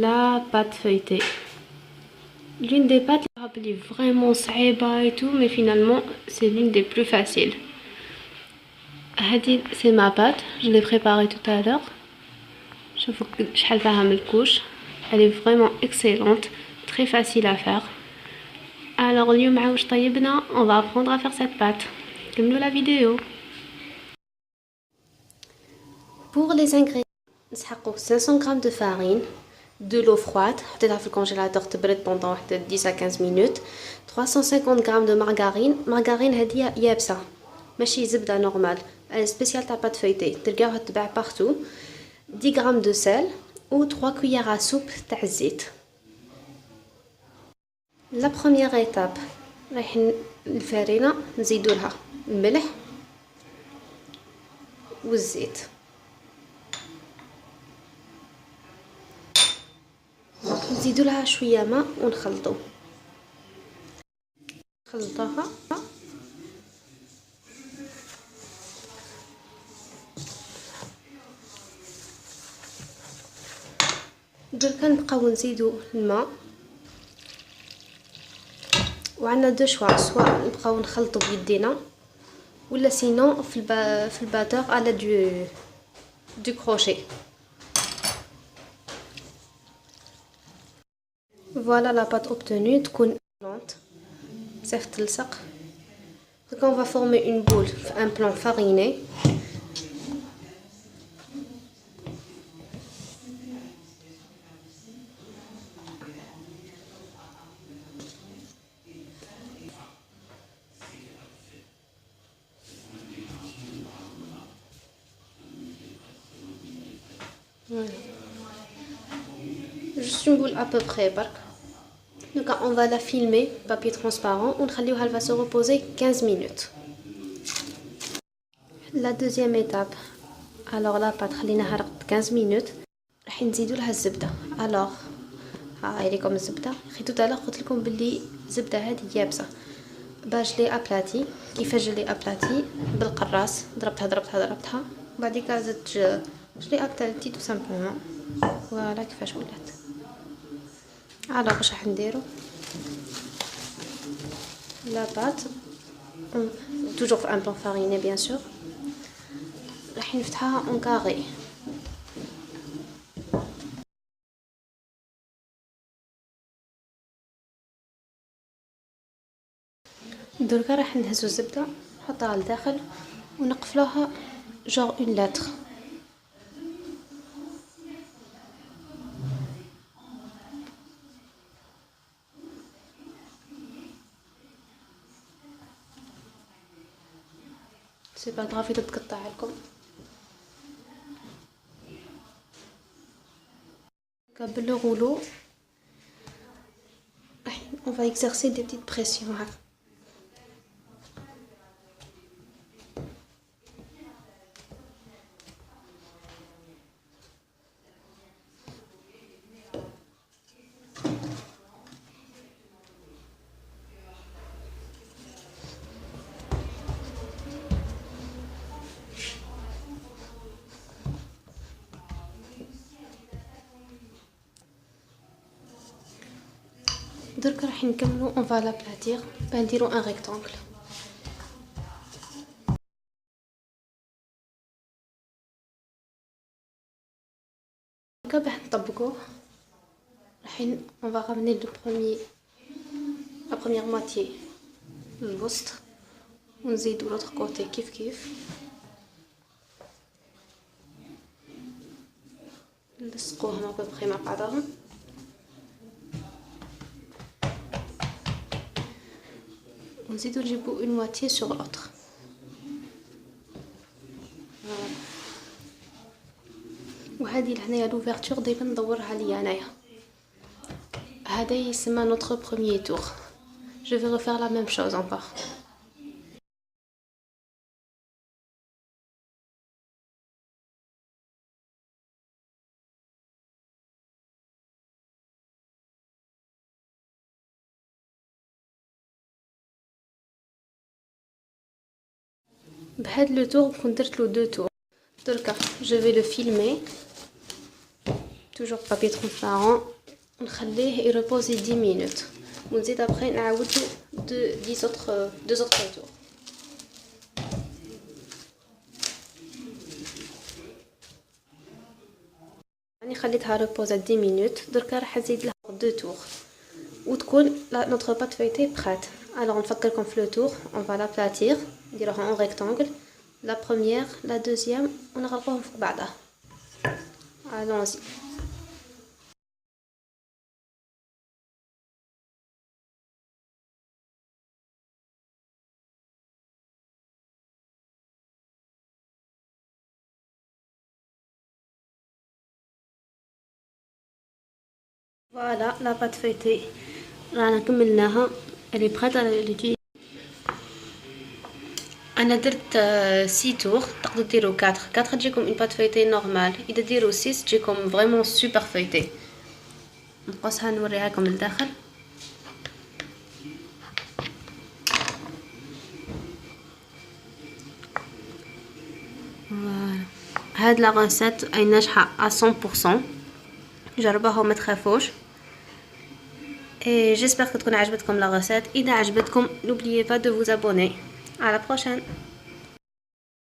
la pâte feuilletée. L'une des pâtes qui est vraiment صعيبة et tout, mais finalement c'est l'une des plus faciles. C'est ma pâte, je l'ai préparée tout à l'heure. شوفوا شحال فيها من الكوش. Elle est vraiment excellente, très facile à faire. Alors اليوم مع واش طيبنا on va apprendre à faire cette pâte. كملوا la vidéo. Pour les ingrédients, نسحقوا 500 g de farine, de l'eau froide, حطيتها في الكونجيلاتور تبرد pendant واحد 10 à 15 minutes, 350 g de margarine هذه يابسة ماشي زبدة نورمال، سبيسيال تاع بات فeuilletée تلقاوها تباع بارتو. 10 g de sel ou 3 cuillères à soupe تاع الزيت. La première étape رايح الفرينة نزيدو لها الملح والزيت، نزيدو لها شويه ماء ونخلطو نخلطوها. دركا نبقاو نزيدو الماء، وعندنا دو شوا، سواء نبقاو نخلطو بيدينا ولا سينو في الباتور على دو كروشي. Voilà la pâte obtenue, تكون lente بزاف تلصق. Donc on va former une boule, un plan fariné. Voilà. Juste une boule à peu près برك. Donc on va la filmer, papier transparent, ونخليوها elle va se reposer 15 minutes. La deuxième étape, alors la pâte خليناها رقد 15 minutes. راح نزيدو لها الزبدة. alors هاي ليكم الزبدة. خي tout à l'heure قلت لكم باللي الزبدة هذه يابسة. باش لي ابلاتي كيفاش لي ابلاتي بالقراص ضربتها بعديك زدت جلي ابلاتي تو سامبلومون. فوالا كيفاش ولات. alors واش راح نديرو la pâte toujours un plan fariné bien sûr. راح نفتحها en carré. دركا راح نهزو الزبده نحطها لداخل ونقفلوها genre une lettre. سي با غراف اذا تقطع لكم. قبل لو غولو on va exercer des petites pressions. درك راح نكملو on va l'aplatir نديرو un rectangle. هكا باش نطبقوه راح on va ramener la première moitié للوسط ونزيدو l'autre côté كيف نلصقوهم ابوبخي مع بعضهم. ونزيدو نجيبو une moitié sur l'autre. وهذه لهنايا لوفرتور دايما ندورها ليا انايا. هذا يسمى notre premier tour. Je vais refaire la même chose encore. بهذا لو تور كنت درت له 2 tours. دركا je vais le filmer. توجور بابي ترونسبارون ونخليه يريبوزي 10 مينوت ونزيد ابري نعاودو دو زوطخ تور. راني خليتها ريبوزا 10 مينوت. دركا راح نزيد لها دو تور وتكون نوتر بات فايتي برات. الوغ نفكركم في لو تور اون فا لا بلاتير نديروها اون ريكتانغل لا بروميير لا دوزيام ونغلقوهم فوق بعضها. allons-y. فوالا لا بات فايتي رانا كملناها اللي بريت على انا درت 6 تور. تقدروا ديروا 4 تجيكم اون بات فايتي نورمال. اذا ديروا 6 تجيكم فريمون سوبر فايتي. نقصها نوريها لكم لداخل. هاد لا غاسات اي ناجحه 100%. جربوها وما تخافوش. et j'espère que تكون عجبتكم لا غاسات. اذا عجبتكم n'oubliez pas de vous abonner. à la prochaine.